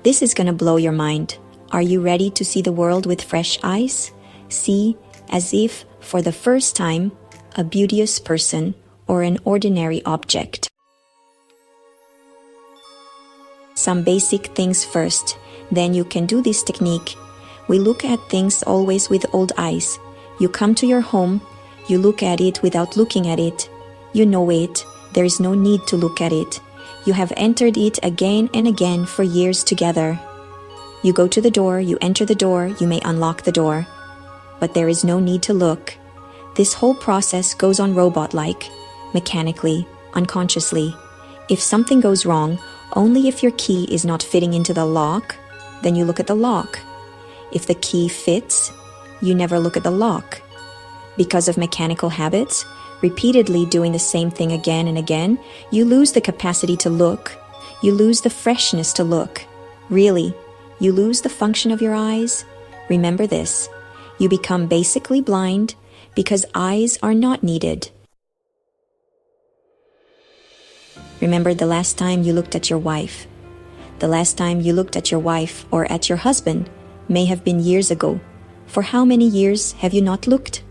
This is gonna blow your mind. Are you ready to see the world with fresh eyes? See, as if, for the first time, a beauteous person or an ordinary object. Some basic things first, then you can do this technique. We look at things always with old eyes. You come to your home, you look at it without looking at it. You know it, there is no need to look at it. You have entered it again and again for years together. You go to the door, you enter the door, you may unlock the door. But there is no need to look. This whole process goes on robot-like, mechanically, unconsciously. If something goes wrong, only if your key is not fitting into the lock, then you look at the lock. If the key fits, you never look at the lock. Because of mechanical habits, repeatedly doing the same thing again and again, you lose the capacity to look. You lose the freshness to look. Really, you lose the function of your eyes. Remember this. You become basically blind because eyes are not needed. Remember the last time you looked at your wife. The last time you looked at your wife or at your husband may have been years ago. For how many years have you not looked?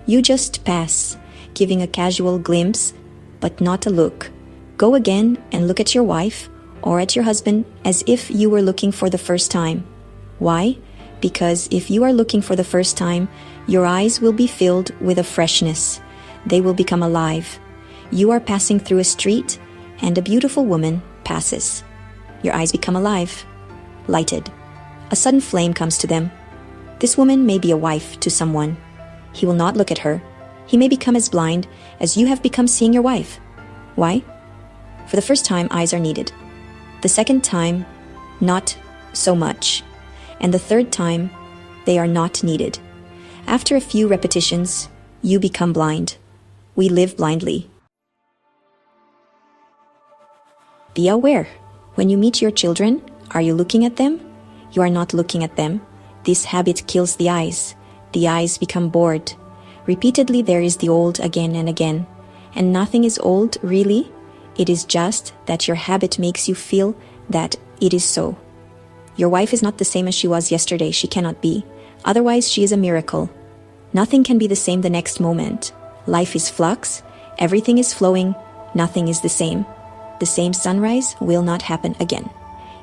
You just pass, giving a casual glimpse, but not a look. Go again and look at your wife or at your husband as if you were looking for the first time. Why? Because if you are looking for the first time, your eyes will be filled with a freshness. They will become alive. You are passing through a street and a beautiful woman passes. Your eyes become alive, lighted. A sudden flame comes to them. This woman may be a wife to someone. He will not look at her. He may become as blind as you have become seeing your wife. Why? For the first time, eyes are needed. The second time, not so much. And the third time, they are not needed. After a few repetitions, you become blind. We live blindly. Be aware. When you meet your children, are you looking at them? You are not looking at them. This habit kills the eyes. The eyes become bored. Repeatedly there is the old again and again. And nothing is old, really. It is just that your habit makes you feel that it is so. Your wife is not the same as she was yesterday. She cannot be. Otherwise, she is a miracle. Nothing can be the same the next moment. Life is flux. Everything is flowing. Nothing is the same. The same sunrise will not happen again.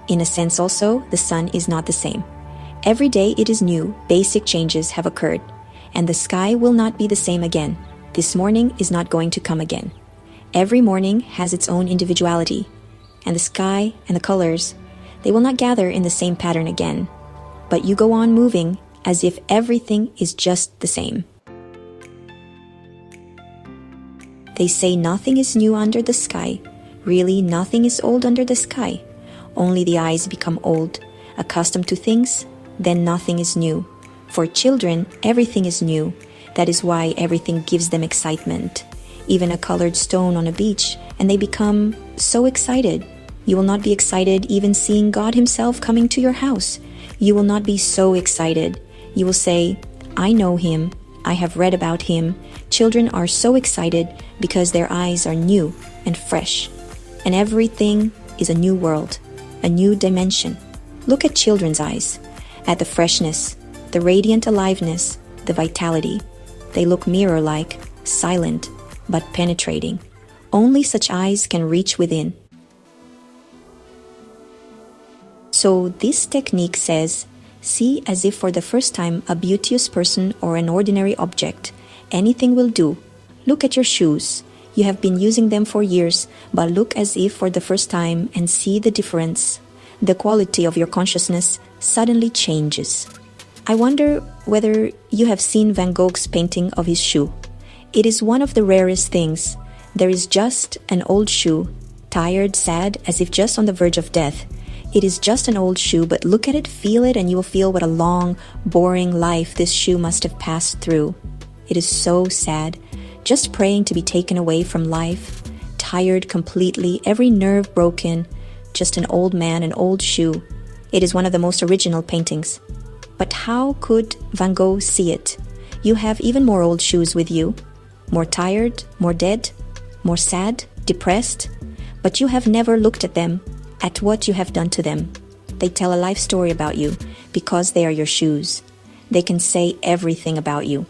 In a sense also, the sun is not the same. Every day it is new. Basic changes have occurred. And the sky will not be the same again. This morning is not going to come again. Every morning has its own individuality. And the sky and the colors, they will not gather in the same pattern again. But you go on moving as if everything is just the same. They say nothing is new under the sky. Really, nothing is old under the sky. Only the eyes become old, accustomed to things, then nothing is new. For children, everything is new. That is why everything gives them excitement. Even a colored stone on a beach, and they become so excited. You will not be excited even seeing God Himself coming to your house. You will not be so excited. You will say, I know Him. I have read about Him. Children are so excited because their eyes are new and fresh. And everything is a new world, a new dimension. Look at children's eyes, at the freshness, the radiant aliveness, the vitality. They look mirror-like, silent, but penetrating. Only such eyes can reach within. So this technique says, see as if for the first time a beauteous person or an ordinary object. Anything will do. Look at your shoes. You have been using them for years, but look as if for the first time and see the difference. The quality of your consciousness suddenly changes. I wonder whether you have seen Van Gogh's painting of his shoe. It is one of the rarest things. There is just an old shoe, tired, sad, as if just on the verge of death. It is just an old shoe, but look at it, feel it, and you will feel what a long, boring life this shoe must have passed through. It is so sad, just praying to be taken away from life, tired completely, every nerve broken, just an old man, an old shoe. It is one of the most original paintings. But how could Van Gogh see it? You have even more old shoes with you, more tired, more dead, more sad, depressed, but you have never looked at them, at what you have done to them. They tell a life story about you because they are your shoes. They can say everything about you.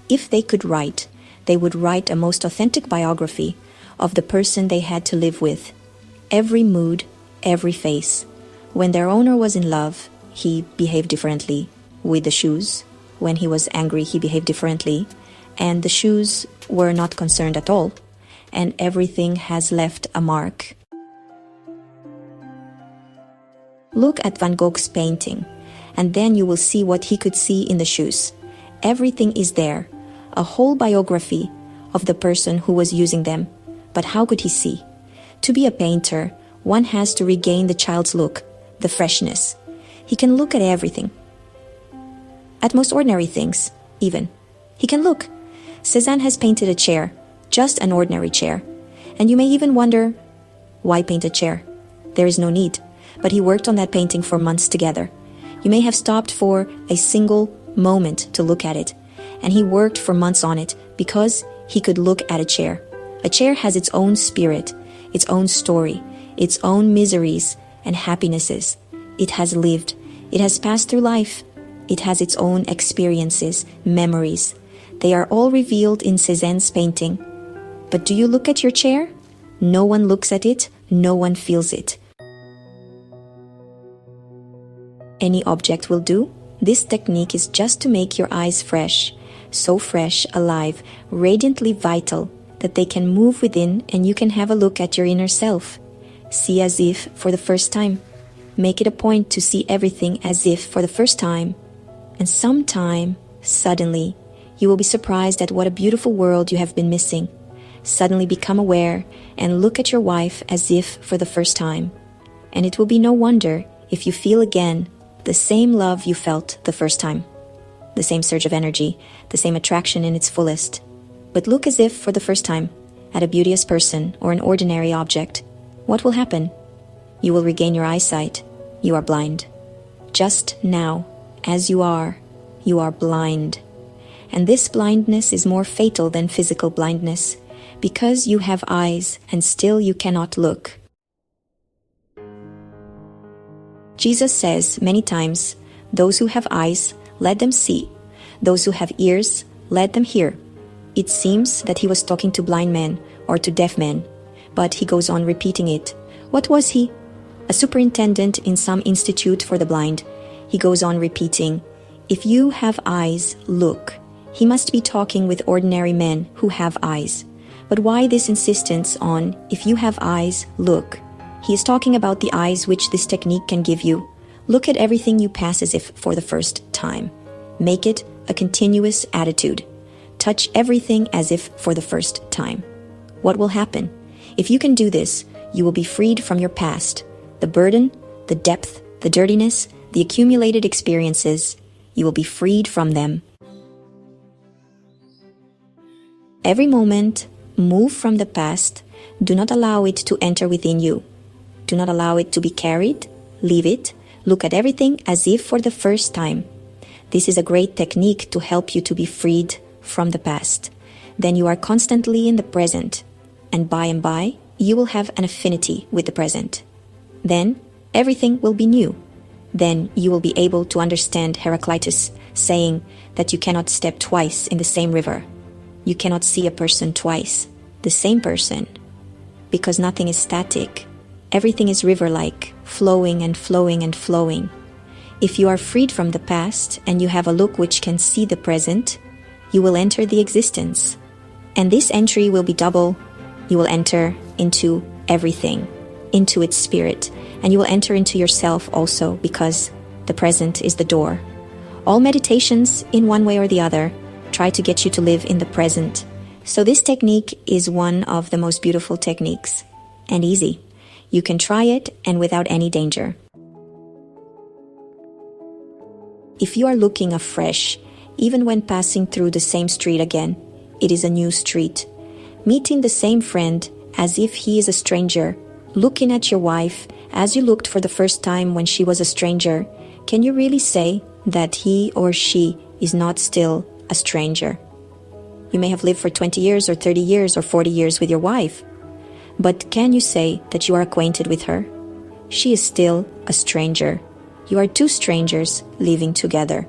If they could write, they would write a most authentic biography of the person they had to live with. Every mood, every face. When their owner was in love, he behaved differently with the shoes. When he was angry, he behaved differently. And the shoes were not concerned at all. And everything has left a mark. Look at Van Gogh's painting, and then you will see what he could see in the shoes. Everything is there, a whole biography of the person who was using them. But how could he see? To be a painter, one has to regain the child's look, the freshness. He can look at everything. At most ordinary things, even. He can look. Cézanne has painted a chair, just an ordinary chair. And you may even wonder, why paint a chair? There is no need. But he worked on that painting for months together. You may have stopped for a single moment to look at it. And he worked for months on it because he could look at a chair. A chair has its own spirit, its own story, its own miseries and happinesses. It has lived. It has passed through life. It has its own experiences, memories. They are all revealed in Cézanne's painting. But do you look at your chair? No one looks at it. No one feels it. Any object will do. This technique is just to make your eyes fresh, so fresh, alive, radiantly vital, that they can move within and you can have a look at your inner self. See as if for the first time. Make it a point to see everything as if for the first time. And sometime, suddenly, you will be surprised at what a beautiful world you have been missing. Suddenly become aware and look at your wife as if for the first time. And it will be no wonder if you feel again the same love you felt the first time. The same surge of energy, the same attraction in its fullest. But look as if for the first time at a beauteous person or an ordinary object. What will happen? You will regain your eyesight. You are blind. Just now, as you are blind. And this blindness is more fatal than physical blindness, because you have eyes and still you cannot look. Jesus says many times, those who have eyes, let them see. Those who have ears, let them hear. It seems that he was talking to blind men or to deaf men, but he goes on repeating it. What was he? A superintendent in some institute for the blind. He goes on repeating, if you have eyes, look. He must be talking with ordinary men who have eyes. But why this insistence on, if you have eyes, look? He is talking about the eyes which this technique can give you. Look at everything you pass as if for the first time. Make it a continuous attitude. Touch everything as if for the first time. What will happen? If you can do this, you will be freed from your past. The burden, the depth, the dirtiness, the accumulated experiences. You will be freed from them. Every moment, move from the past. Do not allow it to enter within you. Do not allow it to be carried. Leave it. Look at everything as if for the first time. This is a great technique to help you to be freed from the past. Then you are constantly in the present. And by, you will have an affinity with the present. Then, everything will be new. Then you will be able to understand Heraclitus saying that you cannot step twice in the same river. You cannot see a person twice, the same person, because nothing is static. Everything is river-like, flowing and flowing and flowing. If you are freed from the past and you have a look which can see the present, you will enter the existence. And this entry will be double. You will enter into everything, into its spirit, and you will enter into yourself also, because the present is the door. All meditations, in one way or the other, try to get you to live in the present. So this technique is one of the most beautiful techniques, and easy. You can try it and without any danger. If you are looking afresh, even when passing through the same street again, it is a new street. Meeting the same friend as if he is a stranger, looking at your wife as you looked for the first time when she was a stranger, can you really say that he or she is not still a stranger? You may have lived for 20 years or 30 years or 40 years with your wife, but can you say that you are acquainted with her? she is still a stranger. You are two strangers living together.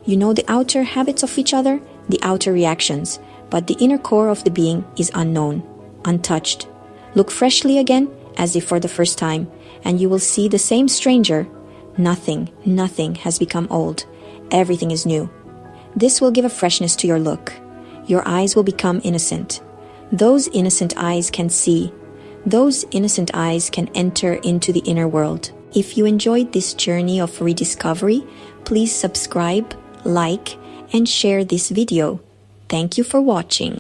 You know the outer habits of each other, the outer reactions, but the inner core of the being is unknown, untouched. Look freshly again, as if for the first time, and you will see the same stranger. Nothing has become old. Everything is new. This will give a freshness to your look. Your eyes will become innocent. Those innocent eyes can see. Those innocent eyes can enter into the inner world. If you enjoyed this journey of rediscovery, please subscribe, like, and share this video. Thank you for watching.